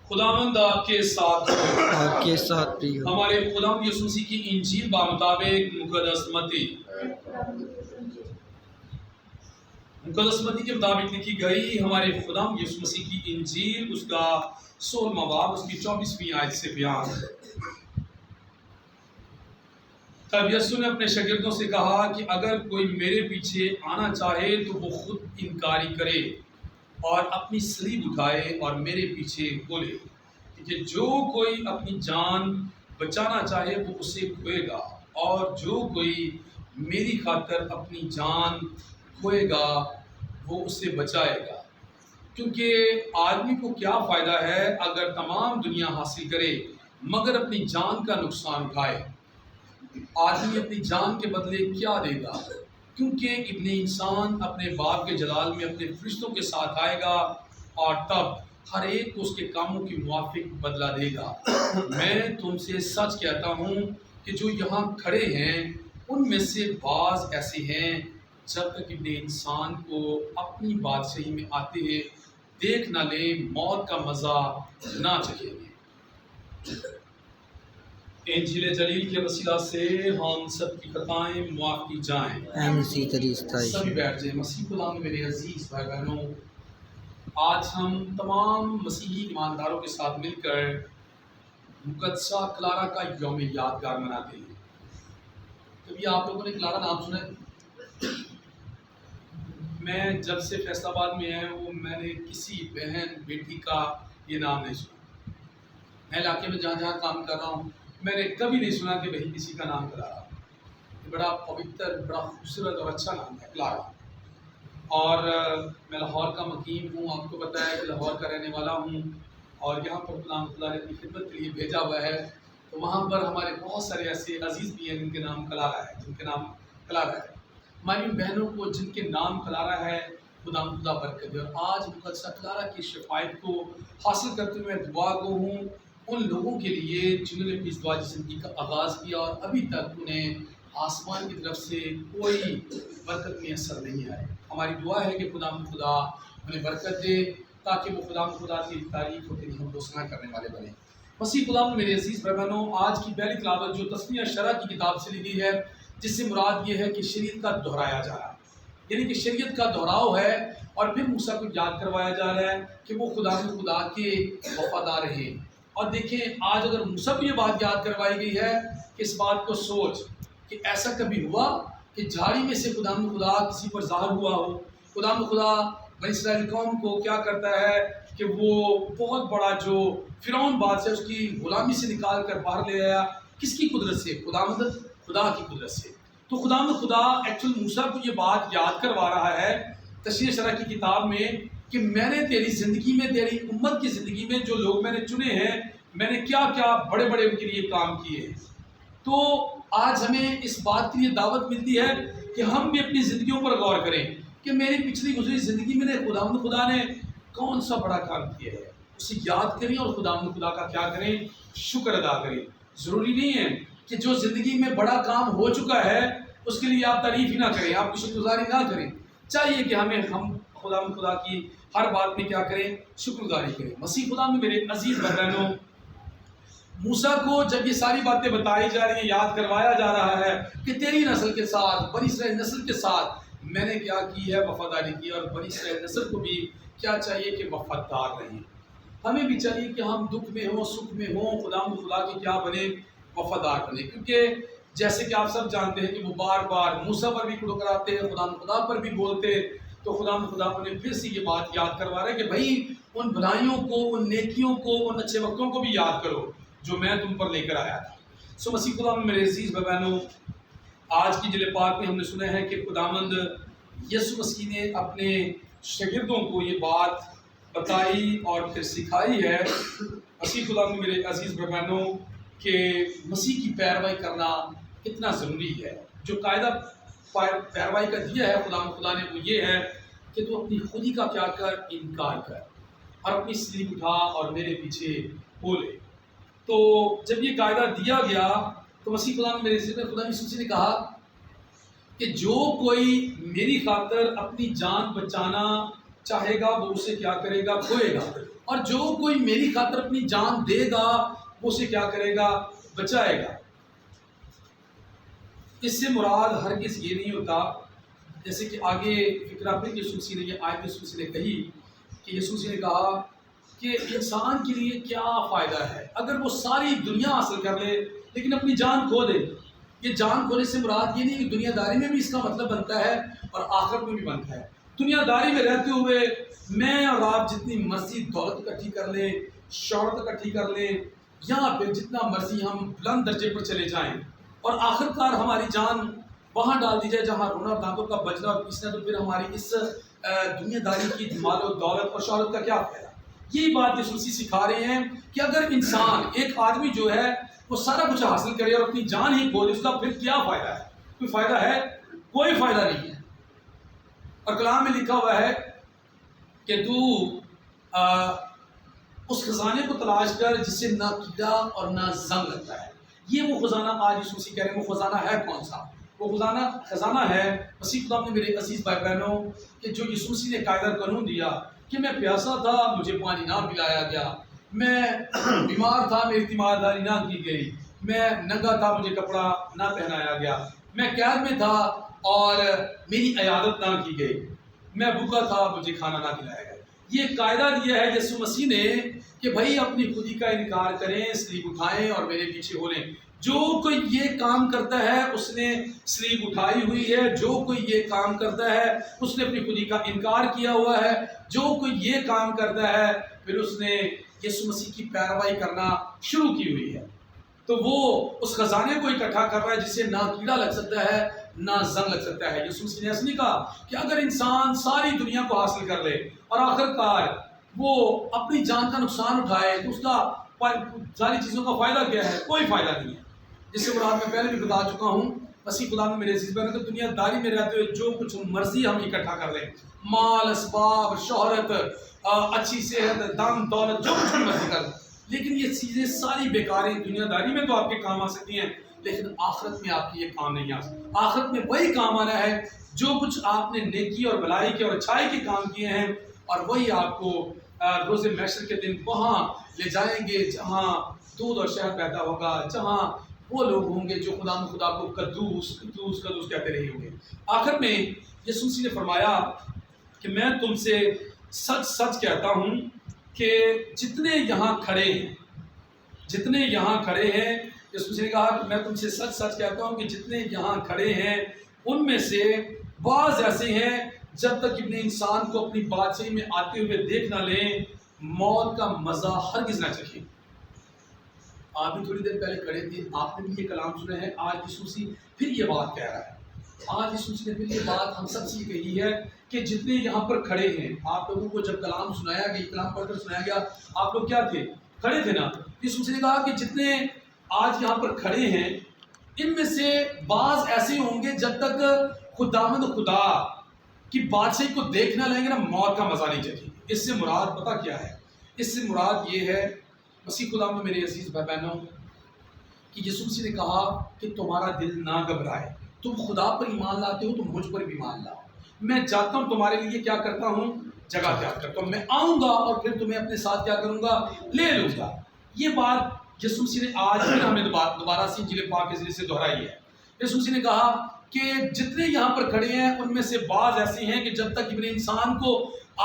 خداوند آپ کے ساتھ ہو۔ آپ کے ساتھ بھی ہو۔ ہمارے خداوند یسوع مسیح کی انجیل بمطابق مقدس متی کے مطابق لکھی گئی ہمارے خداوند یسوع مسیح کی انجیل اس کا 16واں باب اس کی 24ویں آیت سے بیان ہے۔ تب یسوع نے اپنے شاگردوں سے کہا کہ اگر کوئی میرے پیچھے آنا چاہے تو وہ خود انکاری کرے اور اپنی صلیب اٹھائے اور میرے پیچھے بولے، کہ جو کوئی اپنی جان بچانا چاہے وہ اسے کھوئے گا، اور جو کوئی میری خاطر اپنی جان کھوئے گا وہ اسے بچائے گا۔ کیونکہ آدمی کو کیا فائدہ ہے اگر تمام دنیا حاصل کرے مگر اپنی جان کا نقصان اٹھائے؟ آدمی اپنی جان کے بدلے کیا دے گا؟ کیونکہ ابن انسان اپنے باپ کے جلال میں اپنے فرشتوں کے ساتھ آئے گا، اور تب ہر ایک کو اس کے کاموں کے موافق بدلہ دے گا۔ میں تم سے سچ کہتا ہوں کہ جو یہاں کھڑے ہیں ان میں سے بعض ایسے ہیں جب تک ابن انسان کو اپنی بادشاہی میں آتے ہوئے دیکھ نہ لیں موت کا مزہ نہ چکھیں گے۔ انجیل جلیل کے وسیلہ سے ہم سب کی خطائیں معاف کی جائیں۔ اے مسیح تیری ستائش۔ سبھی بیٹھ جائیں۔ مسیح خدا میں میرے عزیز بھائی بہنوں، آج ہم تمام مسیحی ایمانداروں کے ساتھ مل کر مقدسہ کلارا کا یوم یادگار مناتے ہیں۔ کبھی آپ لوگوں نے کلارا نام سنا ہے؟ میں جب سے فیصل آباد میں آیا ہوں میں نے کسی بہن بیٹی کا یہ نام نہیں سنا۔ میں علاقے میں جہاں جہاں کام کر رہا ہوں میں نے کبھی نہیں سنا کہ بھئی کسی کا نام کلارا۔ یہ بڑا پوتر، بڑا خوبصورت اور اچھا نام ہے کلارا۔ اور میں لاہور کا مقیم ہوں، آپ کو پتہ ہے کہ لاہور کا رہنے والا ہوں، اور یہاں پر خدا نے اپنی خدمت کے لیے بھیجا ہوا ہے۔ تو وہاں پر ہمارے بہت سارے ایسے عزیز بھی ہیں جن کے نام کلارا ہے، ہماری ان بہنوں کو جن کے نام کلارا ہے خدا برکت دے۔ اور آج مقدسہ کلارا کی شفاعت کو حاصل کرتے ہوئے دعا گو ہوں ان لوگوں کے لیے جنہوں نے اپنی ازدواجی زندگی کا آغاز کیا اور ابھی تک انہیں آسمان کی طرف سے کوئی برکت میسر نہیں آئے۔ ہماری دعا ہے کہ خدا انہیں برکت دے تاکہ وہ خدا کی تعریف اور تیری حمد و ثنا کرنے والے بنے۔ مسیح خدا میں میرے عزیز بھائی بہنوں، آج کی پہلی تلاوت جو تسمیہ شرع کی کتاب سے لی گئی ہے، جس سے مراد یہ ہے کہ شریعت کا دہرایا جا رہا ہے، یعنی کہ شریعت کا دہراؤ ہے، اور پھر موسیٰ کو یاد کروایا جا رہا ہے کہ وہ خدا کے وفادار رہیں۔ اور دیکھیں آج اگر موسیٰ کو یہ بات یاد کروائی گئی ہے کہ اس بات کو سوچ کہ ایسا کبھی ہوا کہ جھاڑی میں سے خدا کسی پر ظاہر ہوا ہو۔ خدا بنی اسرائیل قوم کو کیا کرتا ہے کہ وہ بہت بڑا جو فرعون بادشاہ اس کی غلامی سے نکال کر باہر لے آیا، کس کی قدرت سے؟ خدا کی قدرت سے۔ تو خدا ایکچول موسیٰ کو یہ بات یاد کروا رہا ہے تسمیہ شرع کی کتاب میں کہ میں نے تیری زندگی میں، تیری امت کی زندگی میں جو لوگ میں نے چنے ہیں، میں نے کیا کیا بڑے بڑے ان کے لیے کام کیے ہیں۔ تو آج ہمیں اس بات کے لیے دعوت ملتی ہے کہ ہم بھی اپنی زندگیوں پر غور کریں کہ میری پچھلی گزری زندگی میں خدا نے کون سا بڑا کام کیا ہے، اسے یاد کریں اور خدا کا کیا کریں؟ شکر ادا کریں۔ ضروری نہیں ہے کہ جو زندگی میں بڑا کام ہو چکا ہے اس کے لیے آپ تعریف ہی نہ کریں، آپ کی شکر گزاری نہ کریں۔ چاہیے کہ ہم خدا کی ہر بات میں کیا کریں؟ شکر گزاری کریں۔ مسیح خدا میں میرے عزیز بہنوں، موسیٰ کو جب یہ ساری باتیں بتائی جا رہی ہیں، یاد کروایا جا رہا ہے کہ تیری نسل کے ساتھ، بنی اسرائیل نسل کے ساتھ میں نے کیا کی ہے؟ وفاداری کی، اور بنی اسرائیل نسل کو بھی کیا چاہیے کہ وفادار رہیں۔ ہمیں بھی چاہیے کہ ہم دکھ میں ہوں، سکھ میں ہوں، خدا کے کیا بنے؟ وفادار بنے۔ کیونکہ جیسے کہ آپ سب جانتے ہیں کہ وہ بار بار موسیٰ پر بھی کراتے ہیں، خدا پر بھی بولتے، تو خدا انہیں پھر سے یہ بات یاد کروا رہے ہیں کہ بھائی ان بھلائیوں کو، ان نیکیوں کو، ان اچھے وقتوں کو بھی یاد کرو جو میں تم پر لے کر آیا تھا۔ مسیح خدا میں میرے عزیز بہنوں، آج کی جل پاک میں ہم نے سنا ہے کہ خداوند یسوع مسیح نے اپنے شاگردوں کو یہ بات بتائی اور پھر سکھائی ہے۔ مسیح خدا میں میرے عزیز بہنوں کہ مسیح کی پیروی کرنا کتنا ضروری ہے۔ جو قاعدہ پیروی کا دیا ہے خدا نے وہ یہ ہے کہ تو اپنی خودی کا کیا کر؟ انکار کر، اور اپنی صلیب اٹھا اور میرے پیچھے بولے۔ تو جب یہ قاعدہ دیا گیا تو مسیح خدا نے میرے ذہن میں خدا یسوع نے کہا کہ جو کوئی میری خاطر اپنی جان بچانا چاہے گا وہ اسے کیا کرے گا؟ کھوئے گا، اور جو کوئی میری خاطر اپنی جان دے گا وہ اسے کیا کرے گا؟ بچائے گا۔ اس سے مراد ہرگز یہ نہیں ہوتا، جیسے کہ آگے فکرہ پھر یسوع مسیح نے یہ آیت یسوع مسیح نے کہی کہ یسوع مسیح نے کہا کہ انسان کے لیے کیا فائدہ ہے اگر وہ ساری دنیا حاصل کر لے لیکن اپنی جان کھو دے۔ یہ جان کھونے سے مراد یہ نہیں کہ دنیا داری میں بھی اس کا مطلب بنتا ہے اور آخرت میں بھی بنتا ہے۔ دنیا داری میں رہتے ہوئے میں اور آپ جتنی مرضی دولت اکٹھی کر لیں، شہرت اکٹھی کر لیں، یا پھر جتنا مرضی ہم بلند درجے پر چلے جائیں، اور آخر کار ہماری جان وہاں ڈال دی جائے جہاں رونا اور دانتوں کا بجنا اور پیسنا، تو پھر ہماری اس دنیا داری کی مال و دولت اور شہرت کا کیا فائدہ؟ یہی بات یسوع مسیح سکھا رہے ہیں کہ اگر انسان، ایک آدمی جو ہے وہ سارا کچھ حاصل کرے اور اپنی جان ہی کھو دے، اس کا پھر کیا فائدہ ہے؟ کوئی فائدہ ہے؟ کوئی فائدہ نہیں ہے۔ اور کلام میں لکھا ہوا ہے کہ تو اس خزانے کو تلاش کر جس سے نہ کیڑا اور نہ زنگ لگتا ہے۔ یہ وہ خزانہ آج یسوع مسیح کہہ رہے ہیں، وہ خزانہ ہے کون سا؟ وہ خزانہ ہے مسیح خدا نے، میرے عزیز بھائی بہنوں، کہ جو یسوع مسیح نے قاعدہ قانون دیا کہ میں پیاسا تھا مجھے پانی نہ پلایا گیا، میں بیمار تھا میری تیمارداری نہ کی گئی، میں ننگا تھا مجھے کپڑا نہ پہنایا گیا، میں قید میں تھا اور میری عیادت نہ کی گئی، میں بھوکا تھا مجھے کھانا نہ کھلایا گیا۔ یہ قاعدہ دیا ہے یسوع مسیح نے کہ بھائی اپنی خودی کا انکار کریں، سلیب اٹھائیں اور میرے پیچھے ہو لیں۔ جو کوئی یہ کام کرتا ہے اس نے سلیب اٹھائی ہوئی ہے، جو کوئی یہ کام کرتا ہے اس نے اپنی خودی کا انکار کیا ہوا ہے، جو کوئی یہ کام کرتا ہے پھر اس نے یسوع مسیح کی پیروائی کرنا شروع کی ہوئی ہے۔ تو وہ اس خزانے کو اکٹھا کر رہا ہے جس سے نہ کیڑا لگ سکتا ہے نہ زنگ لگ سکتا ہے۔ یسوع مسیح نے ایسا نہیں کہا کہ اگر انسان ساری دنیا کو حاصل کر لے اور آخر کار وہ اپنی جان کا نقصان اٹھائے تو اس کا ساری چیزوں کا فائدہ کیا ہے؟ کوئی فائدہ نہیں ہے۔ جس سے مراد میں پہلے بھی بتا چکا ہوں، مسیح خدا میں میرے عزیز بہنوں، دنیا داری میں رہتے ہوئے جو کچھ مرضی ہم اکٹھا کر لیں، مال، اسباب، شہرت، اچھی صحت، دم دولت، جو کچھ مرضی کر لیں، لیکن یہ چیزیں ساری بیکار ہیں۔ دنیا داری میں تو آپ کے کام آ سکتی ہیں لیکن آخرت میں آپ کی یہ کام نہیں آ سکتی۔ آخرت میں وہی کام آنا ہے جو کچھ آپ نے نیکی اور بھلائی کے اور اچھائی کے کام کیے ہیں، اور وہی آپ کو روز محشر کے دن وہاں لے جائیں گے جہاں دودھ اور شہد پیدا ہوگا، جہاں وہ لوگ ہوں گے جو خدا کو قدوس قدوس قدوس کہتے رہے ہوں گے۔ آخر میں یسوع مسیح نے فرمایا کہ میں تم سے سچ سچ کہتا ہوں کہ جتنے یہاں کھڑے ہیں یسوع مسیح نے کہا کہ میں تم سے سچ سچ کہتا ہوں کہ جتنے یہاں کھڑے ہیں ان میں سے بعض ایسے ہیں جب تک ابن انسان کو اپنی بادشاہی میں آتے ہوئے دیکھ نہ لیں موت کا مزہ ہرگز نہ چکھیں۔ آپ بھی تھوڑی دیر پہلے کھڑے تھے، آپ نے بھی یہ کلام سنا ہے، آج یسوع مسیح پھر یہ بات کہہ رہا ہے۔ آج یسوع مسیح نے پھر یہ بات ہم سب سے کہی ہے کہ جتنے یہاں پر کھڑے ہیں، آپ لوگوں کو جب کلام سنایا گیا، کلام پڑھ کر سنایا گیا، آپ لوگ کیا تھے؟ کھڑے تھے نا۔ یسوع مسیح نے کہا کہ جتنے آج یہاں پر کھڑے ہیں ان میں سے بعض ایسے ہوں گے جب تک خدا کی بادشاہی کو دیکھ نہ لیں گے نا موت کا مزہ نہیں چکھیں گے۔ اس سے مراد پتہ کیا ہے؟ اس سے مراد یہ ہے، مسیح خدا میں میرے عزیز بھائی بہنوں، کہ یسوع مسیح نے کہا کہ تمہارا دل نہ گھبرائے، تم خدا پر ایمان لاتے ہو تو مجھ پر بھی ایمان لاؤ، میں جاتا ہوں تمہارے لیے کیا کرتا ہوں؟ جگہ تیار کرتا ہوں، میں آؤں گا اور پھر تمہیں اپنے ساتھ کیا کروں گا؟ لے لوں گا۔ یہ بات یسوع مسیح نے آج پھر ہمیں دوبارہ سے انجیل پاک کے ذریعے سے دہرائی ہے۔ یسوع مسیح نے کہا کہ جتنے یہاں پر کھڑے ہیں ان میں سے بعض ایسے ہیں کہ جب تک ابن انسان کو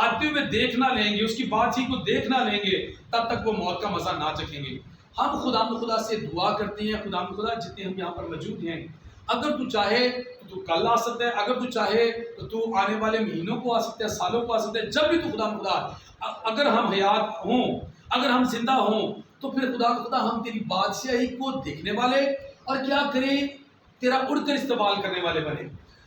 آتے ہوئے دیکھ نہ لیں گے، اس کی بادشاہی کو دیکھ نہ لیں گے، تب تک وہ موت کا مزہ نہ چکھیں گے۔ ہم خدا سے دعا کرتے ہیں، خدا جتنے ہم یہاں پر موجود ہیں، اگر تو چاہے تو کل آ سکتا ہے، اگر تو چاہے تو آنے والے مہینوں کو آ سکتا ہے، سالوں کو آ سکتا ہے، جب بھی تو خدا اگر ہم حیات ہوں، اگر ہم زندہ ہوں تو پھر خدا ہم تیری بادشاہی کو دیکھنے والے اور کیا کریں؟ تیرا اڑ کر استقبال کرنے والے بنے۔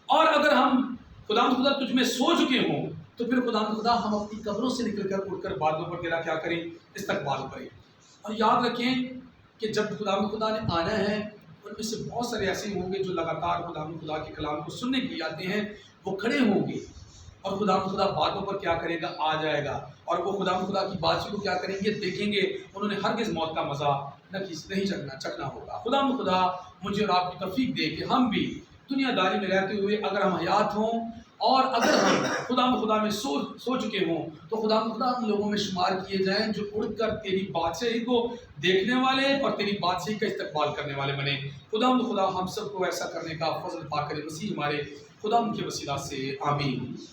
اور اگر ہم خدا تجھ میں سو چکے ہوں تو پھر خدا ہم اپنی قبروں سے نکل کر اڑ کر بادلوں پر تیرا کیا کریں؟ استقبال کریں۔ اور یاد رکھیں کہ جب خدا نے آنا ہے ان میں سے بہت سارے ایسے ہوں گے جو لگاتار خدا کے کلام کو سننے کے لیے آتے ہیں، وہ کھڑے ہوں گے اور خدا باتوں پر کیا کرے گا؟ آ جائے گا، اور وہ خدا کی بادشاہی کو کیا کریں گے؟ دیکھیں گے۔ انہوں نے ہرگز موت کا مزہ نہیں چکھنا ہوگا۔ خدا مجھے اور آپ کی توفیق دے کہ ہم بھی دنیا داری میں رہتے ہوئے اگر ہم حیات ہوں اور اگر ہم خدا میں سو چکے ہوں تو خدا ان لوگوں میں شمار کیے جائیں جو اڑ کر تیری بادشاہی کو دیکھنے والے اور تیری بادشاہی کا استقبال کرنے والے بنے۔ خدا ہم سب کو ایسا کرنے کا فضل عطا کرے، مسیح ہمارے خدا کے وسیلہ سے، آمین۔